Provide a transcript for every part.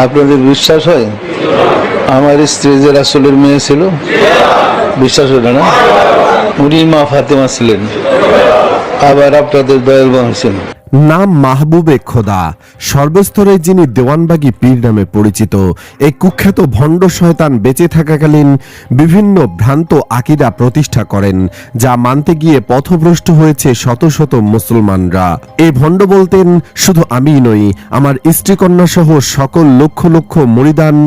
আপনাদের বিশ্বাস হয় আমার স্ত্রী যে রাসূলের মেয়ে ছিল? বিশ্বাস হয় না? উনি মা ফাতেমা ছিলেন, আবার আপনাদের দয়াল ছিলেন। নাম মাহবুবে খোদা, সর্বস্তরে যিনি দেওয়ানবাগী পীর নামে পরিচিত। এই কুখ্যাত ভণ্ড শয়তান বেঁচে থাকাকালীন বিভিন্ন ভ্রান্ত আকীদা প্রতিষ্ঠা করেন, যা মানতে গিয়ে পথভ্রষ্ট হয়েছে শত শত মুসলমানরা। এই ভণ্ড বলতেন, শুধু আমিই নই, আমার স্ত্রীকন্যা সহ সকল লক্ষ লক্ষ মুরিদান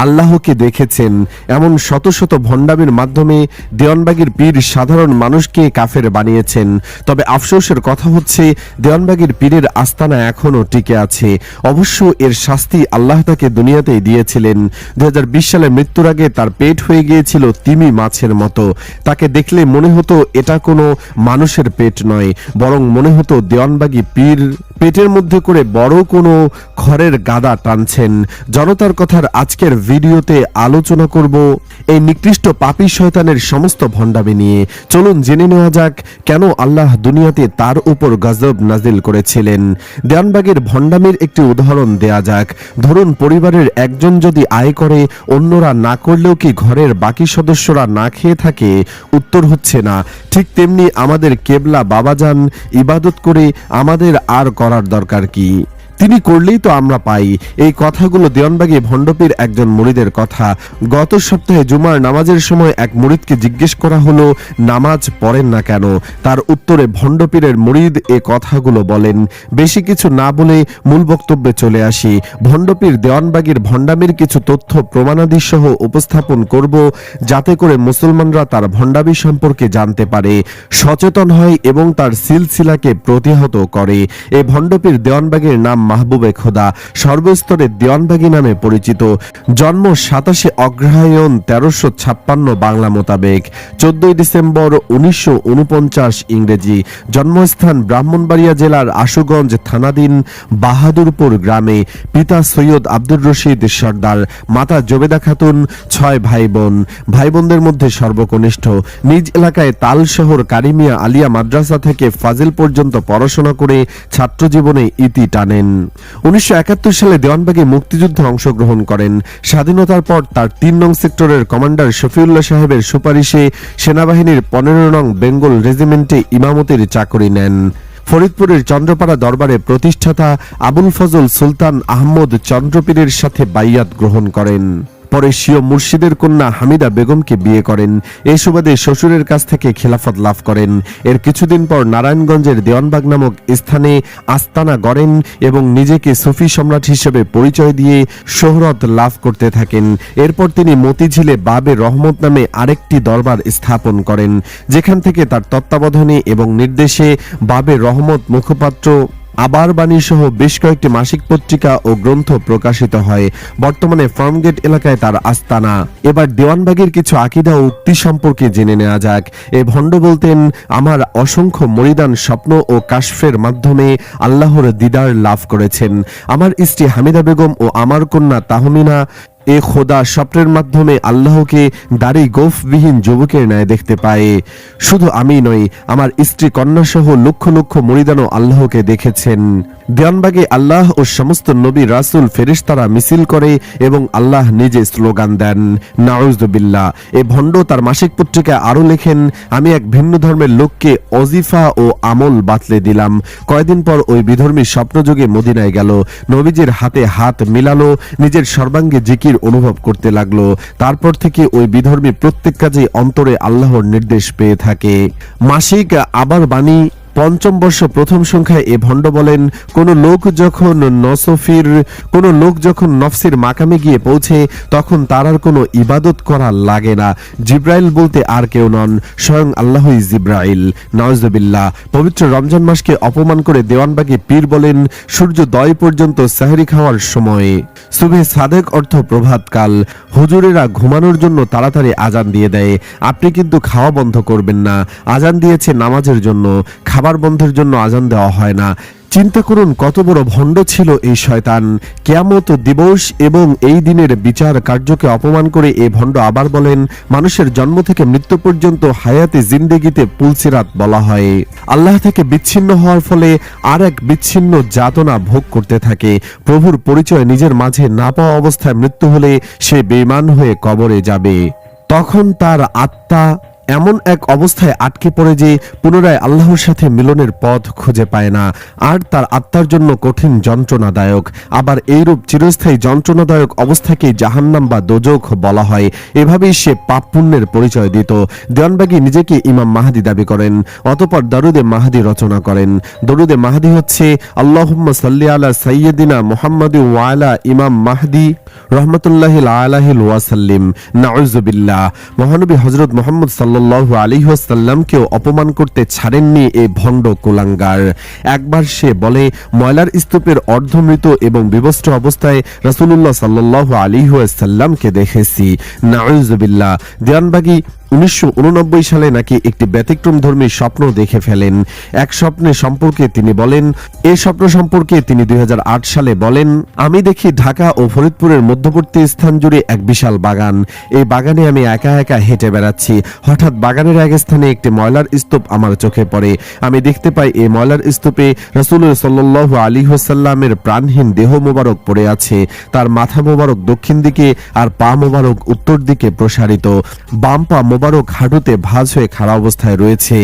আল্লাহকে দেখেছেন। এমন শত শত ভণ্ডামির মাধ্যমে দেওয়ানবাগীর পীর সাধারণ মানুষকে কাফের বানিয়েছেন। তবে আফসোসের কথা হচ্ছে, দেওয়ানবাগীর পীরের আস্তানা এখনও টিকে আছে। অবশ্য এর শাস্তি আল্লাহ তাকে দুনিয়াতেই দিয়েছিলেন। 2020 সালে মৃত্যুর আগে তার পেট হয়ে গিয়েছিল তিমি মাছের মতো। তাকে দেখলে মনে হতো এটা কোনো মানুষের পেট নয়, বরং মনে হতো দেওয়ানবাগী পীর পেটের মধ্যে করে বড় কোনো খড়ের গাদা টানছেন। জনতার কথার আজকের ভিডিওতে আলোচনা করব এই নিকৃষ্ট পাপী শয়তানের সমস্ত ভণ্ডামি নিয়ে। চলুন জেনে নেওয়া যাক কেন আল্লাহ দুনিয়াতে তার উপর গজব নাজিল করেছিলেন। দেওয়ানবাগের ভণ্ডামির একটি উদাহরণ দেয়া যাক। ধরুন, পরিবারের একজন যদি আয় করে, অন্যরা না করলেও কি ঘরের বাকি সদস্যরা না খেয়ে থাকে? উত্তর হচ্ছে না। ঠিক তেমনি আমাদের কেবলা বাবাজান ইবাদত করে আমাদের আর করার দরকার কি? তিনি করলেই তো আমরা পাই। এই কথাগুলো দেওয়ানবাগী ভণ্ডপীর একজন মুরিদের কথা। গত সপ্তাহে জুমার নামাজের সময় এক মুরিদকে জিজ্ঞেস করা হলো, নামাজ পড়েন না কেন? তার উত্তরে ভণ্ডপীরের মুরিদ এ কথাগুলো বলেন। বেশি কিছু না বলে মূল বক্তব্যে চলে আসি। ভণ্ডপীর দেওয়ানবাগীর ভণ্ডামির কিছু তথ্য প্রমাণাদি সহ উপস্থাপন করব, যাতে করে মুসলমানরা তার ভণ্ডামি সম্পর্কে জানতে পারে, সচেতন হয় এবং তার সিলসিলাকে প্রতিহত করে। এই ভণ্ডপীর দেওয়ানবাগীর নাম মাহবুবে খোদা, সর্বস্তরে দেওয়ানবাগী নামে পরিচিত। জন্ম 27 অগ্রহায়ণ 1356 বাংলা মোতাবেক, 14 ডিসেম্বর 1949 ইংরেজি। জন্মস্থান ব্রাহ্মণবাড়িয়া জেলার আশুগঞ্জ থানাধীন বাহাদুরপুর গ্রামে। পিতা সৈয়দ আব্দুর রশিদ সর্দার, মাতা জবেদা খাতুন। 6 ভাই বোন। ভাই বোনদের মধ্যে সর্বকনিষ্ঠ। নিজ এলাকায় তাল শহর কারিমিয়া আলিয়া মাদ্রাসা থেকে ফাজিল পর্যন্ত পড়াশোনা করে ছাত্র জীবনে ইতি টানেন। 1971 সালে দেওয়ানবাগী মুক্তিযুদ্ধে অংশগ্রহণ করেন। স্বাধীনতার পর তার 3 নং সেক্টরের কমান্ডার শফিউল্লাহ সাহেবের সুপারিশে সেনাবাহিনীর 15 নং বেঙ্গল রেজিমেন্টে ইমামতির চাকরি নেন। ফরিদপুরের চন্দ্রপাড়া দরবারে প্রতিষ্ঠাতা আবুল ফজল সুলতান আহমদ চন্দ্রপীরের সাথে বাইয়াত গ্রহণ করেন। পরে স্বীয় মুর্শিদের কন্যা হামিদা বেগমকে বিয়ে করেন। এই সুবাদে শ্বশুরের কাছ থেকে খেলাফত লাভ করেন। এর কিছুদিন পর নারায়ণগঞ্জের দেওয়ানবাগ নামক স্থানে আস্তানা গড়েন এবং নিজেকে সুফি সম্রাট হিসেবে পরিচয় দিয়ে শোহরত লাভ করতে থাকেন। এরপর তিনি মতিঝিলে বাবে রহমত নামে আরেকটি দরবার স্থাপন করেন, যেখান থেকে তার তত্ত্বাবধানে এবং নির্দেশে বাবে রহমত মুখপাত্র আবার বাণী সহ বেশ কয়েকটি মাসিক পত্রিকা ও গ্রন্থ প্রকাশিত হয়। বর্তমানে ফার্মগেট এলাকায় তার আস্তানা। এবার দেওয়ানবাগীর কিছু আকীদা ও উক্তি সম্পর্কে জেনে নেওয়া যাক। এই ভণ্ড বলতেন, আমার অসংখ্য মরিদান স্বপ্ন ও কাশফের মাধ্যমে আল্লাহর দিদার লাভ করেছেন। আমার স্ত্রী হামিদা বেগম ও আমার কন্যা তাহমিনা এ খোদা স্বপ্নের মাধ্যমে আল্লাহকে দাড়ি গোফবিহীন যুবকের ন্যায় দেখতে পায়। শুধু আমি নই, আমার স্ত্রী কন্যা সহ লক্ষ লক্ষ মুরিদানও আল্লাহকে দেখেছেন। দেওয়ানবাগে আল্লাহ ও সমস্ত নবী রাসূল ফেরেশতারা মিছিল করে এবং আল্লাহ নিজে স্লোগান দেন, নাউযুবিল্লাহ। এ ভণ্ড তার মাসিক পত্রিকায় আরো লেখেন, আমি এক ভিন্ন ধর্মের লোককে অজিফা ও আমল বাতলে দিলাম। কয়েকদিন পর ওই বিধর্মী স্বপ্নযোগে মদিনায় গেল, নবীজির হাতে হাত মিলালো, নিজের সর্বাঙ্গে জিকির অনুভব করতে লাগলো। তারপর থেকে ওই বিধর্মী প্রত্যেক কাজে অন্তরে আল্লাহর নির্দেশ পেয়ে থাকে। মাসিক আবার বাণী 5ম বর্ষ 1ম সংখ্যায় এ ভণ্ড বলেন, কোন লোক যখন নফসির মাকামে গিয়ে পৌঁছে, তখন তার আর কোনো ইবাদত করা লাগে না। জিব্রাইল বলতে আর কেউ নন, স্বয়ং আল্লাহই জিব্রাইল। নাউযুবিল্লাহ। পবিত্র রমজান মাসকে অপমান করে দেওয়ানবাগী পীর বলেন, সূর্যোদয় পর্যন্ত সাহরি খাওয়ার সময়। সুবহে সাদেক অর্থ প্রভাতকাল। হুজুরেরা ঘুমানোর জন্য তাড়াতাড়ি আজান দিয়ে দেয়। আপনি কিন্তু খাওয়া বন্ধ করবেন না। আজান দিয়েছে নামাজের জন্য, খাবার বন্ধের জন্য আজান দেওয়া হয় না। চিন্তা করুন কত বড় ভণ্ড ছিল এই শয়তান। কিয়ামত দিবস এবং এই দিনের বিচার কার্যকে অপমান করে এই ভণ্ড আবার বলেন, মানুষের জন্ম থেকে মৃত্যু পর্যন্ত হায়াতে জিন্দেগিতে পুলসিরাত বলা হয়। আল্লাহ থেকে বিচ্ছিন্ন হওয়ার ফলে আর এক বিচ্ছিন্ন যাতনা ভোগ করতে থাকে। প্রভুর পরিচয় নিজের মাঝে না পাওয়া অবস্থায় মৃত্যু হলে সে বেঈমান হয়ে কবরে যাবে। তখন তার আত্মা এমন এক অবস্থায় আটকে পড়ে যে পুনরায় আল্লাহর সাথে মিলনের পথ খুঁজে পায় না, আর তার আত্মার জন্য কঠিন যন্ত্রণাদায়ক। আবার এইরূপ চিরস্থায়ী যন্ত্রণাদায়ক অবস্থাকে জাহান্নাম বা দোজখ বলা হয়। এভাবেই সে পাপ পুণ্যের পরিচয় দিত। দেওয়ানবাগী নিজেকে ইমাম মাহদি দাবি করেন, অতঃপর দরুদে মাহদি রচনা করেন। দরুদে মাহদি হচ্ছে আল্লাহুম্মা সাল্লি আলা সাইয়্যিদিনা মুহাম্মাদি ওয়া আলা ইমাম মাহদি রহমাতুল্লাহি আলাইহি ওয়া সাল্লিম। নাউযুবিল্লাহ। মহানবী হযরত মুহাম্মদ সাল্লাল্লাহু আলাইহি ওয়াসাল্লামকেও অপমান করতে ছাড়েননি এই ভণ্ড কুলাঙ্গার। একবার সে বলে, ময়লার স্তূপের অর্ধমৃত এবং বিবস্ত্র অবস্থায় রাসূলুল্লাহ সাল্লাল্লাহু আলাইহি ওয়াসাল্লামকে দেখেছি। নাউযুবিল্লাহ। দেওয়ানবাগী 1989 সালে নাকি একটি ব্যতিক্রমধর্মী স্বপ্ন দেখে ফেলেন। এক স্বপ্নে সম্পর্কে তিনি বলেন, এই স্বপ্ন সম্পর্কে তিনি 2008 সালে বলেন, আমি দেখি ঢাকা ও ফরিদপুরের মধ্যবর্তী স্থান জুড়ে এক বিশাল বাগান। এই বাগানে আমি একা একা হেঁটে বেড়াচ্ছি। হঠাৎ বাগানের এক স্থানে একটি ময়লার স্তূপ আমার চোখে পড়ে। আমি দেখতে পাই এই ময়লার স্তূপে রাসূল সাল্লাল্লাহু আলাইহি ওয়াসাল্লামের প্রাণহীন দেহ মোবারক পড়ে আছে। তার মাথা মোবারক দক্ষিণ দিকে আর পা মোবারক উত্তর দিকে প্রসারিত। বাম পা মোবারক হাঁটুতে ভাঁজ হয়ে খাড়া অবস্থায় রয়েছে।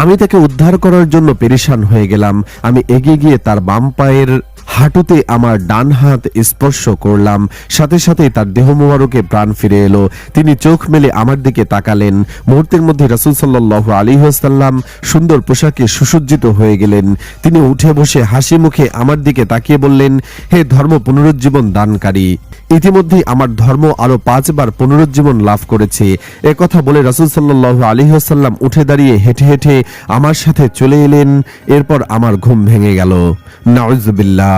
আমি তাকে উদ্ধার করার জন্য পেরেশান হয়ে গেলাম। আমি এগিয়ে গিয়ে তার বাম পায়ের হাঁটুতে আমার ডান হাত স্পর্শ করলাম। সাথে সাথেই তার দেহ মোবারকে প্রাণ ফিরে এলো। তিনি চোখ মেলে আমার দিকে তাকালেন। মুহূর্তের মধ্যে রাসূল সাল্লাল্লাহু আলাইহি ওয়াসাল্লাম সুন্দর পোশাকে সুসজ্জিত হয়ে গেলেন। তিনি উঠে বসে হাসি মুখে আমার দিকে তাকিয়ে বললেন, হে ধর্ম পুনরুজ্জীবন দানকারী, ইতিমধ্যেই আমার ধর্ম আরো 5 বার পুনরুজ্জীবন লাভ করেছে। একথা বলে রাসূল সাল্লাল্লাহু আলাইহি ওয়াসাল্লাম উঠে দাঁড়িয়ে হেঁটে হেঁটে আমার সাথে চলে এলেন। এরপর আমার ঘুম ভেঙে গেল। নাউযুবিল্লাহ।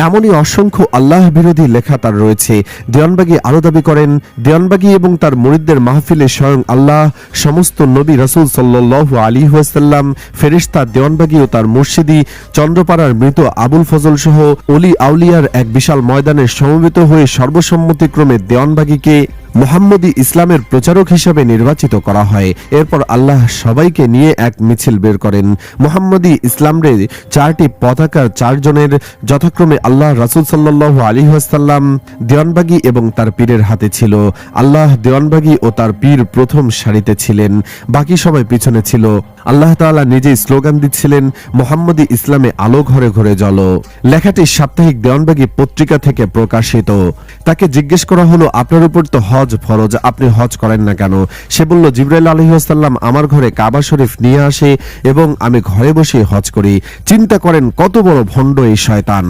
এমনই অসংখ্য আল্লাহ বিরোধী লেখা তার রয়েছে। দেওয়ানবাগী আরো দাবি করেন, দেওয়ানবাগী এবং তার মুরিদদের মাহফিলে স্বয়ং আল্লাহ, সমস্ত নবী রাসূল সাল্লাল্লাহু আলাইহি ওয়াসাল্লাম, ফেরেশতা, দেওয়ানবাগী ও তার মুর্শিদি, চন্দ্রপাড়ার মৃত আবুল ফজল সহ ওলি আউলিয়ার এক বিশাল ময়দানে সমবেত হয়ে সর্বসম্মতিক্রমে দেওয়ানবাগীকে মুহাম্মদী ইসলামের প্রচারক হিসেবে নির্বাচিত করা হয়। এরপর আল্লাহ সবাইকে নিয়ে এক মিছিল বের করেন। মুহাম্মদী ইসলামরে 4টি পতাকার 4 জনের, যথাক্রমে আল্লাহ, রাসূল সাল্লাল্লাহু আলাইহি ওয়াসাল্লাম, দেওয়ানবাগী এবং তার পীরের হাতে ছিল। আল্লাহ, দেওয়ানবাগী ও তার পীর প্রথম সারিতে ছিলেন, বাকি সবাই পিছনে ছিল। আল্লাহ তাআলা নিজেই স্লোগান দিচ্ছিলেন, মুহাম্মদী ইসলামে আলো ঘরে ঘরে জ্বলো। লেখাটি সাপ্তাহিক দেওয়ানবাগী পত্রিকা থেকে প্রকাশিত। তাকে জিজ্ঞেস করা হলো, আপনার উপর তো হজ ফরজ, আপনি হজ করেন না কেন? সে বলল, জিবরাইল আলাইহিস সালাম আমার ঘরে কাবা শরীফ নিয়ে আসে এবং আমি ঘরে বসে হজ করি। চিন্তা করেন কত বড় ভণ্ড এই শয়তান।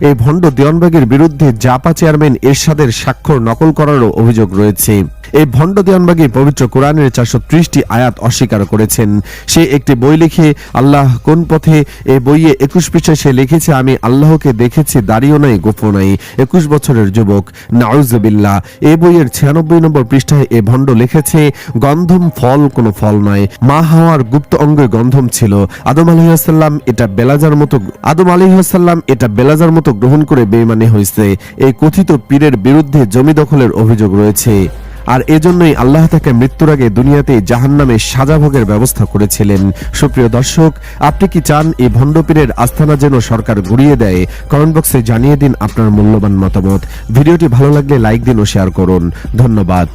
এই ভণ্ড দেওয়ানবাগীর বিরুদ্ধে জাপা চেয়ারম্যান এরশাদের স্বাক্ষর নকল করারও অভিযোগ রয়েছে। এই ভণ্ড দেওয়ানবাগী পবিত্র কোরআনের 430টি আয়াত অস্বীকার করেছেন। সে একটি বই লিখে, আল্লাহ কোন পথে, এই বইয়ে 21 পৃষ্ঠায় সে লিখেছে, আমি আল্লাহকে দেখেছি, দাড়িও নাই, গোঁফও নাই। 21 বছরের যুবক। নাউযুবিল্লাহ। এই বইয়ের 96 নম্বর পৃষ্ঠায় এ ভণ্ড লিখেছে, গন্ধম ফল কোনো ফল নয়, মা হাওয়ার গুপ্ত অঙ্গে গন্ধম ছিল। আদম আলাইহিস সালাম এটা বেলাজার মতো গ্রহণ করে বেঈমানি হয়েছে। এই কথিত পীরের বিরুদ্ধে জমি দখলের অভিযোগ রয়েছে। আর এজন্যই আল্লাহ তাকে মৃত্যুর আগে দুনিয়াতে জাহান্নামে সাজা ভোগের ব্যবস্থা করেছিলেন। সুপ্রিয় দর্শক, আপনি কি চান এই ভণ্ড পীরের আস্তানা যেন সরকার ঘুরিয়ে দেয়? কমেন্ট বক্সে জানিয়ে দিন আপনার মূল্যবান মতামত। ভিডিওটি ভালো লাগলে লাইক দিন ও শেয়ার করুন। ধন্যবাদ।